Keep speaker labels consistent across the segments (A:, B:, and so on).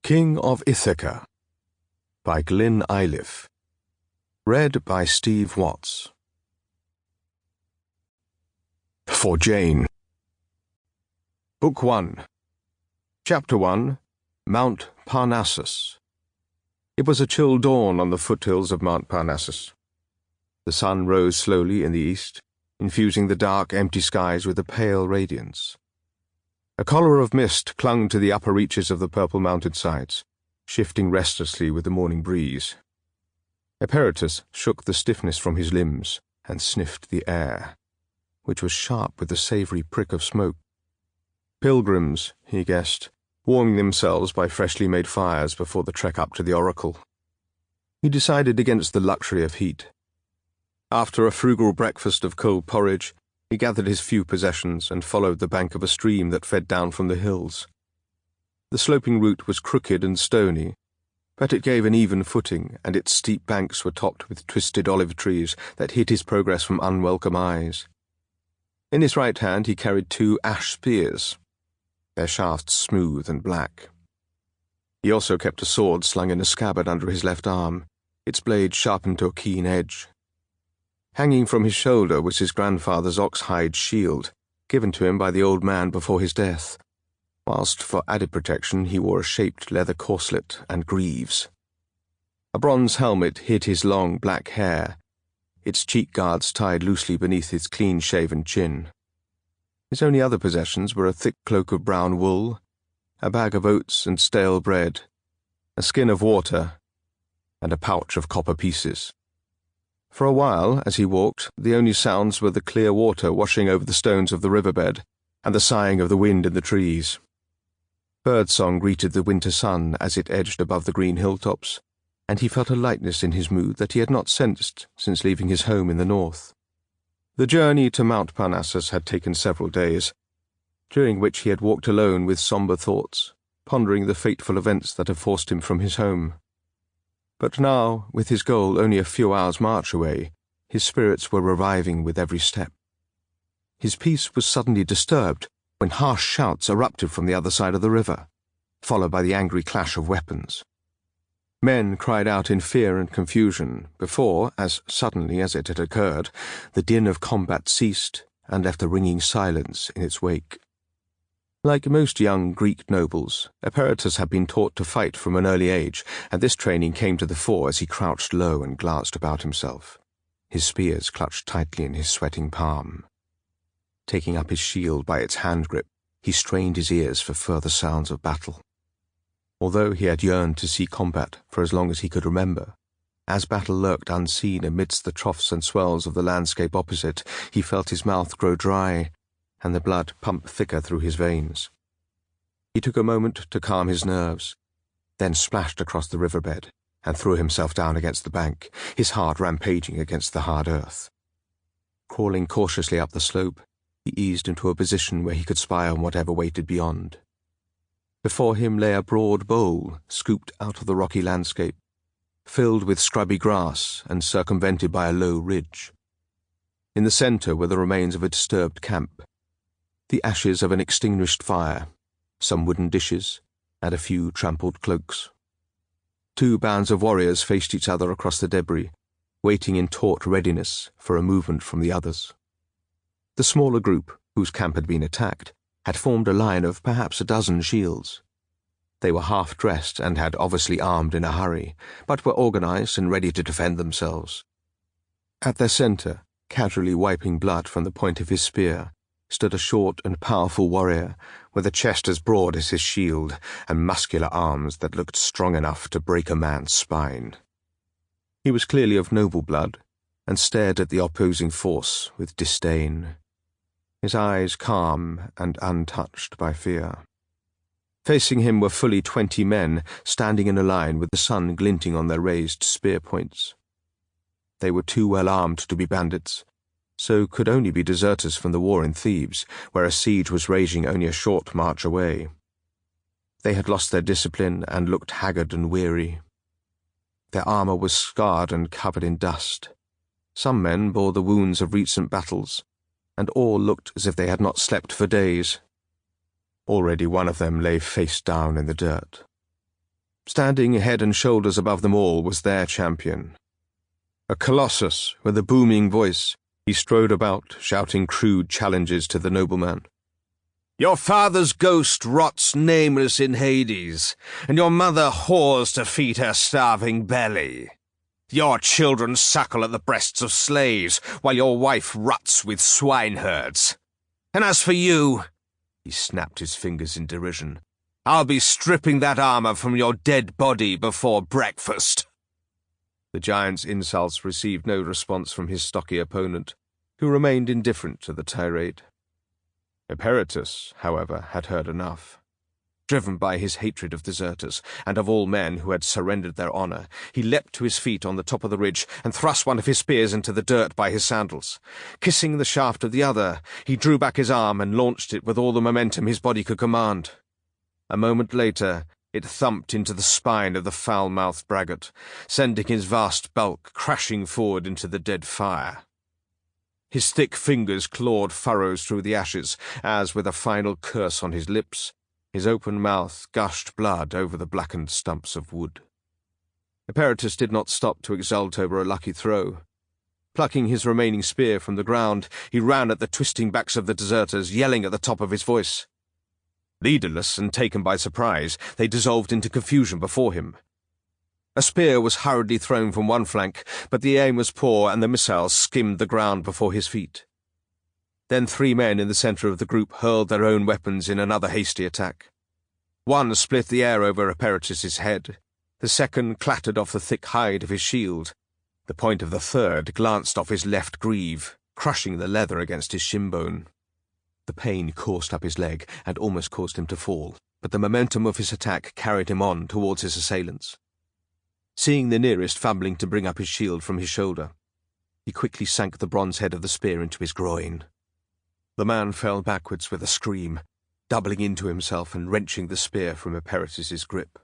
A: King of Ithaca by Glyn Iliffe. Read by Steve Watts. For Jane. Book 1. Chapter 1. Mount Parnassus. It was a chill dawn on the foothills of Mount Parnassus. The sun rose slowly in the east, infusing the dark, empty skies with a pale radiance. A collar of mist clung to the upper reaches of the purple mountainsides, shifting restlessly with the morning breeze. Eperitus shook the stiffness from his limbs and sniffed the air, which was sharp with the savoury prick of smoke. Pilgrims, he guessed, warming themselves by freshly made fires before the trek up to the oracle. He decided against the luxury of heat. After a frugal breakfast of cold porridge, he gathered his few possessions and followed the bank of a stream that fed down from the hills. The sloping route was crooked and stony, but it gave an even footing, and its steep banks were topped with twisted olive trees that hid his progress from unwelcome eyes. In his right hand he carried 2 ash spears, their shafts smooth and black. He also kept a sword slung in a scabbard under his left arm, its blade sharpened to a keen edge. Hanging from his shoulder was his grandfather's ox-hide shield, given to him by the old man before his death, whilst for added protection he wore a shaped leather corselet and greaves. A bronze helmet hid his long black hair, its cheek guards tied loosely beneath his clean-shaven chin. His only other possessions were a thick cloak of brown wool, a bag of oats and stale bread, a skin of water, and a pouch of copper pieces. For a while, as he walked, the only sounds were the clear water washing over the stones of the riverbed and the sighing of the wind in the trees. Birdsong greeted the winter sun as it edged above the green hilltops, and he felt a lightness in his mood that he had not sensed since leaving his home in the north. The journey to Mount Parnassus had taken several days, during which he had walked alone with sombre thoughts, pondering the fateful events that had forced him from his home. But now, with his goal only a few hours' march away, his spirits were reviving with every step. His peace was suddenly disturbed when harsh shouts erupted from the other side of the river, followed by the angry clash of weapons. Men cried out in fear and confusion before, as suddenly as it had occurred, the din of combat ceased and left a ringing silence in its wake. Like most young Greek nobles, Eperitus had been taught to fight from an early age, and this training came to the fore as he crouched low and glanced about himself, his spears clutched tightly in his sweating palm. Taking up his shield by its hand grip, he strained his ears for further sounds of battle. Although he had yearned to see combat for as long as he could remember, as battle lurked unseen amidst the troughs and swells of the landscape opposite, he felt his mouth grow dry and the blood pump thicker through his veins. He took a moment to calm his nerves, then splashed across the riverbed and threw himself down against the bank, his heart rampaging against the hard earth. Crawling cautiously up the slope, he eased into a position where he could spy on whatever waited beyond. Before him lay a broad bowl scooped out of the rocky landscape, filled with scrubby grass and circumvented by a low ridge. In the centre were the remains of a disturbed camp, the ashes of an extinguished fire, some wooden dishes, and a few trampled cloaks. 2 bands of warriors faced each other across the debris, waiting in taut readiness for a movement from the others. The smaller group, whose camp had been attacked, had formed a line of perhaps a dozen shields. They were half-dressed and had obviously armed in a hurry, but were organized and ready to defend themselves. At their center, casually wiping blood from the point of his spear, stood a short and powerful warrior with a chest as broad as his shield and muscular arms that looked strong enough to break a man's spine. He was clearly of noble blood and stared at the opposing force with disdain, his eyes calm and untouched by fear. Facing him were fully 20 men standing in a line with the sun glinting on their raised spear points. They were too well armed to be bandits, so could only be deserters from the war in Thebes, where a siege was raging only a short march away. They had lost their discipline and looked haggard and weary. Their armour was scarred and covered in dust. Some men bore the wounds of recent battles, and all looked as if they had not slept for days. Already one of them lay face down in the dirt. Standing head and shoulders above them all was their champion. A colossus with a booming voice, he strode about, shouting crude challenges to the nobleman. "Your father's ghost rots nameless in Hades, and your mother whores to feed her starving belly. Your children suckle at the breasts of slaves, while your wife ruts with swineherds. And as for you," he snapped his fingers in derision, "I'll be stripping that armor from your dead body before breakfast." The giant's insults received no response from his stocky opponent, who remained indifferent to the tirade. Eperitus, however, had heard enough. Driven by his hatred of deserters, and of all men who had surrendered their honor, he leapt to his feet on the top of the ridge and thrust one of his spears into the dirt by his sandals. Kissing the shaft of the other, he drew back his arm and launched it with all the momentum his body could command. A moment later, it thumped into the spine of the foul-mouthed braggart, sending his vast bulk crashing forward into the dead fire. His thick fingers clawed furrows through the ashes as, with a final curse on his lips, his open mouth gushed blood over the blackened stumps of wood. Eperitus did not stop to exult over a lucky throw. Plucking his remaining spear from the ground, he ran at the twisting backs of the deserters, yelling at the top of his voice. Leaderless and taken by surprise, they dissolved into confusion before him. A spear was hurriedly thrown from one flank, but the aim was poor and the missiles skimmed the ground before his feet. Then 3 men in the center of the group hurled their own weapons in another hasty attack. One split the air over Eperitus's head. The second clattered off the thick hide of his shield. The point of the third glanced off his left greave, crushing the leather against his shin bone. The pain coursed up his leg and almost caused him to fall, but the momentum of his attack carried him on towards his assailants. Seeing the nearest fumbling to bring up his shield from his shoulder, he quickly sank the bronze head of the spear into his groin. The man fell backwards with a scream, doubling into himself and wrenching the spear from Eperitus's grip.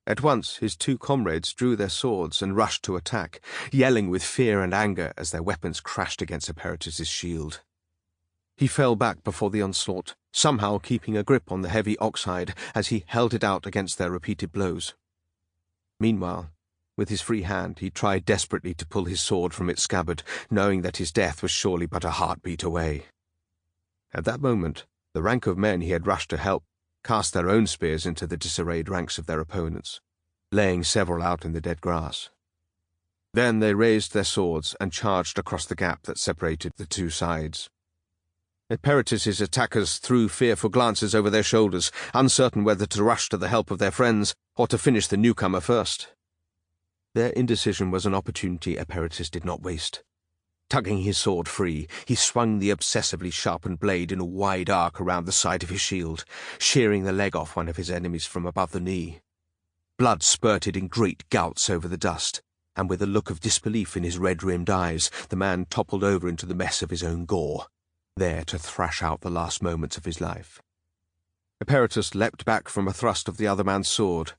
A: At once his 2 comrades drew their swords and rushed to attack, yelling with fear and anger as their weapons crashed against Eperitus's shield. He fell back before the onslaught, somehow keeping a grip on the heavy oxhide as he held it out against their repeated blows. Meanwhile, with his free hand, he tried desperately to pull his sword from its scabbard, knowing that his death was surely but a heartbeat away. At that moment, the rank of men he had rushed to help cast their own spears into the disarrayed ranks of their opponents, laying several out in the dead grass. Then they raised their swords and charged across the gap that separated the 2 sides. Eperitus's attackers threw fearful glances over their shoulders, uncertain whether to rush to the help of their friends or to finish the newcomer first. Their indecision was an opportunity Eperitus did not waste. Tugging his sword free, he swung the obsessively sharpened blade in a wide arc around the side of his shield, shearing the leg off one of his enemies from above the knee. Blood spurted in great gouts over the dust, and with a look of disbelief in his red-rimmed eyes, the man toppled over into the mess of his own gore, there to thrash out the last moments of his life. Eperitus leapt back from a thrust of the other man's sword.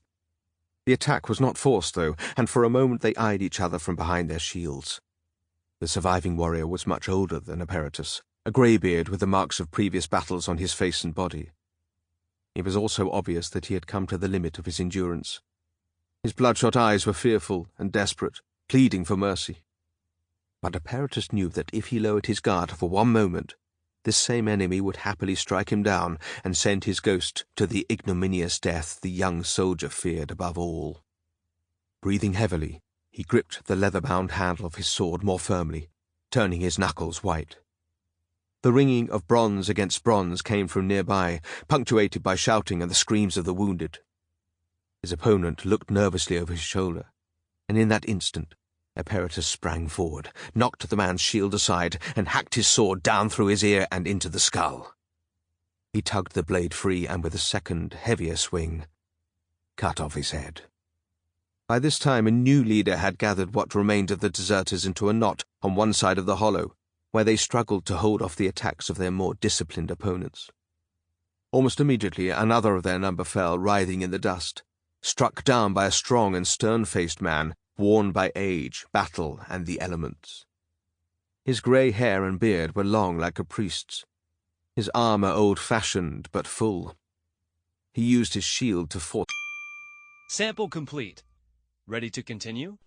A: The attack was not forced, though, and for a moment they eyed each other from behind their shields. The surviving warrior was much older than Eperitus, a greybeard with the marks of previous battles on his face and body. It was also obvious that he had come to the limit of his endurance. His bloodshot eyes were fearful and desperate, pleading for mercy. But Eperitus knew that if he lowered his guard for one moment, this same enemy would happily strike him down and send his ghost to the ignominious death the young soldier feared above all. Breathing heavily, he gripped the leather-bound handle of his sword more firmly, turning his knuckles white. The ringing of bronze against bronze came from nearby, punctuated by shouting and the screams of the wounded. His opponent looked nervously over his shoulder, and in that instant, Eperitus sprang forward, knocked the man's shield aside, and hacked his sword down through his ear and into the skull. He tugged the blade free and with a second, heavier swing, cut off his head. By this time a new leader had gathered what remained of the deserters into a knot on one side of the hollow, where they struggled to hold off the attacks of their more disciplined opponents. Almost immediately another of their number fell, writhing in the dust, struck down by a strong and stern-faced man, worn by age, battle, and the elements. His grey hair and beard were long like a priest's, his armour old-fashioned but full. He used his shield to force
B: Sample complete. Ready to continue?